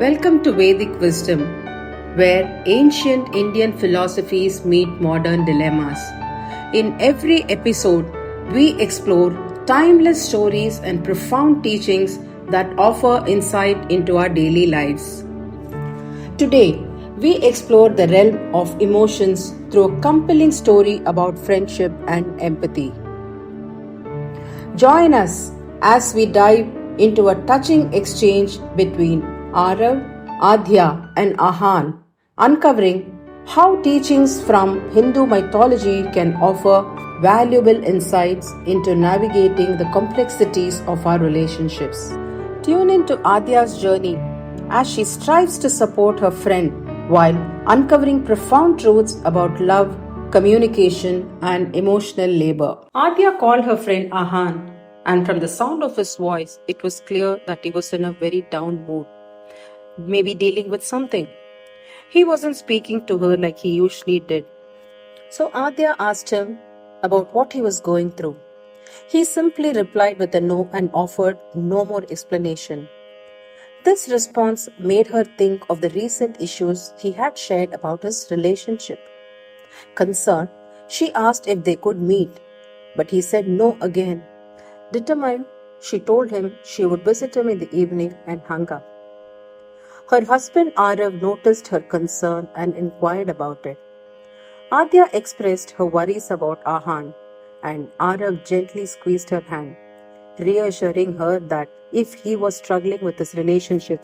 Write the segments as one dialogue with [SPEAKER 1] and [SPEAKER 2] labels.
[SPEAKER 1] Welcome to Vedic Wisdom, where ancient Indian philosophies meet modern dilemmas. In every episode, we explore timeless stories and profound teachings that offer insight into our daily lives. Today, we explore the realm of emotions through a compelling story about friendship and empathy. Join us as we dive into a touching exchange between Aarav, Aadhya, and Ahaan, uncovering how teachings from Hindu mythology can offer valuable insights into navigating the complexities of our relationships. Tune into Aadhya's journey as she strives to support her friend while uncovering profound truths about love, communication, and emotional labor. Aadhya called her friend Ahaan, and from the sound of his voice, it was clear that he was in a very down mood, maybe dealing with something. He wasn't speaking to her like he usually did. So Aadhya asked him about what he was going through. He simply replied with a no and offered no more explanation. This response made her think of the recent issues he had shared about his relationship. Concerned, she asked if they could meet, but he said no again. Determined, she told him she would visit him in the evening and hung up. Her husband Aarav noticed her concern and inquired about it. Aadhya expressed her worries about Ahaan, and Aarav gently squeezed her hand, reassuring her that if he was struggling with his relationship,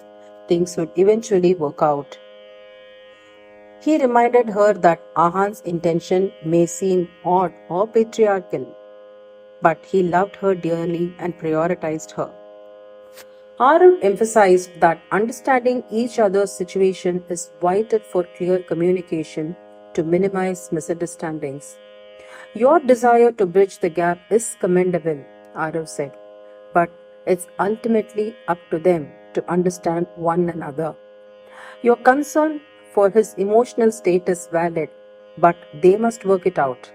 [SPEAKER 1] things would eventually work out. He reminded her that Ahan's intention may seem odd or patriarchal, but he loved her dearly and prioritized her. Aarav emphasized that understanding each other's situation is vital for clear communication to minimize misunderstandings. Your desire to bridge the gap is commendable, Aarav said, but it's ultimately up to them to understand one another. Your concern for his emotional state is valid, but they must work it out.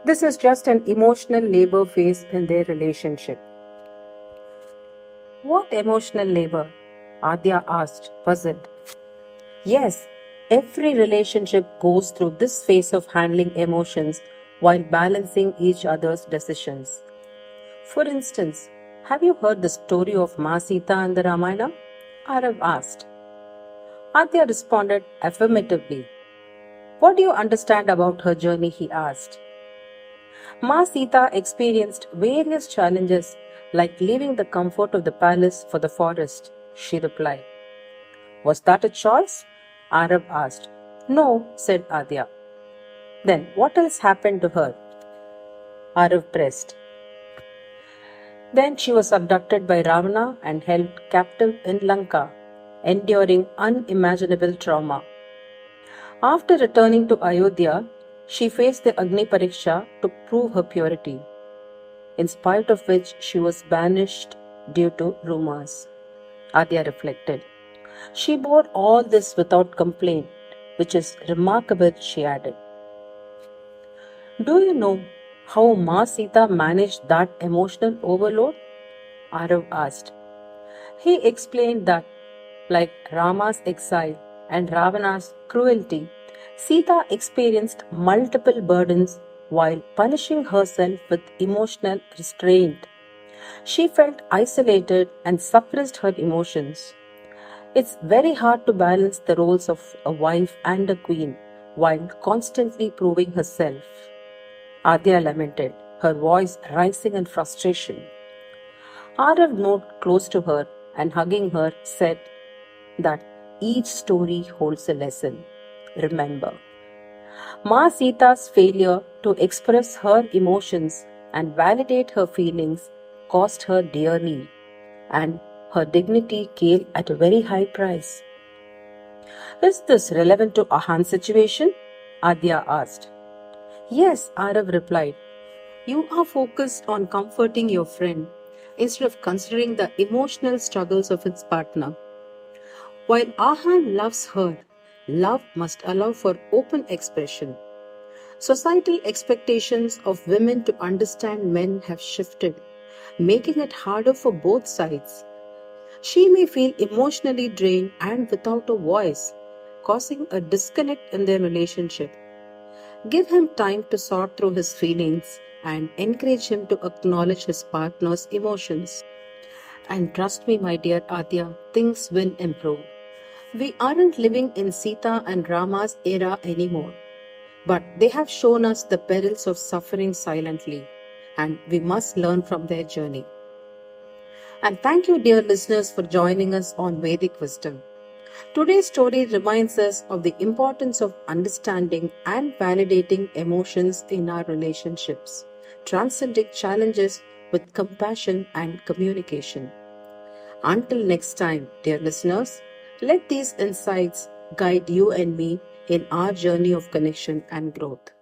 [SPEAKER 1] This is just an emotional labor phase in their relationship. What emotional labor? Aadhya asked, puzzled. Yes, every relationship goes through this phase of handling emotions while balancing each other's decisions. For instance, have you heard the story of Maa Sita in the Ramayana? Aarav asked. Aadhya responded affirmatively. What do you understand about her journey? He asked. Maa Sita experienced various challenges like leaving the comfort of the palace for the forest, she replied. Was that a choice? Aarav asked. No, said Aadhya. Then what else happened to her? Aarav pressed. Then she was abducted by Ravana and held captive in Lanka, enduring unimaginable trauma. After returning to Ayodhya, she faced the Agni Pariksha to prove her purity, in spite of which she was banished due to rumors. Aadhya reflected. She bore all this without complaint, which is remarkable, she added. Do you know how Maa Sita managed that emotional overload? Aarav asked. He explained that, like Rama's exile and Ravana's cruelty, Sita experienced multiple burdens while punishing herself with emotional restraint. She felt isolated and suppressed her emotions. It's very hard to balance the roles of a wife and a queen while constantly proving herself. Aadhya lamented, her voice rising in frustration. Aarav moved close to her and hugging her said that each story holds a lesson. Remember, Maa Sita's failure to express her emotions and validate her feelings cost her dearly, and her dignity came at a very high price. Is this relevant to Ahan's situation? Aadhya asked. Yes, Aarav replied. You are focused on comforting your friend instead of considering the emotional struggles of its partner. While Ahaan loves her, love must allow for open expression. Societal expectations of women to understand men have shifted, making it harder for both sides. She may feel emotionally drained and without a voice, causing a disconnect in their relationship. Give him time to sort through his feelings and encourage him to acknowledge his partner's emotions. And trust me, my dear Adya, things will improve. We aren't living in Sita and Rama's era anymore, but they have shown us the perils of suffering silently, and we must learn from their journey. And thank you, dear listeners, for joining us on Vedic Wisdom. Today's story reminds us of the importance of understanding and validating emotions in our relationships, transcending challenges with compassion and communication. Until next time, dear listeners, let these insights guide you and me in our journey of connection and growth.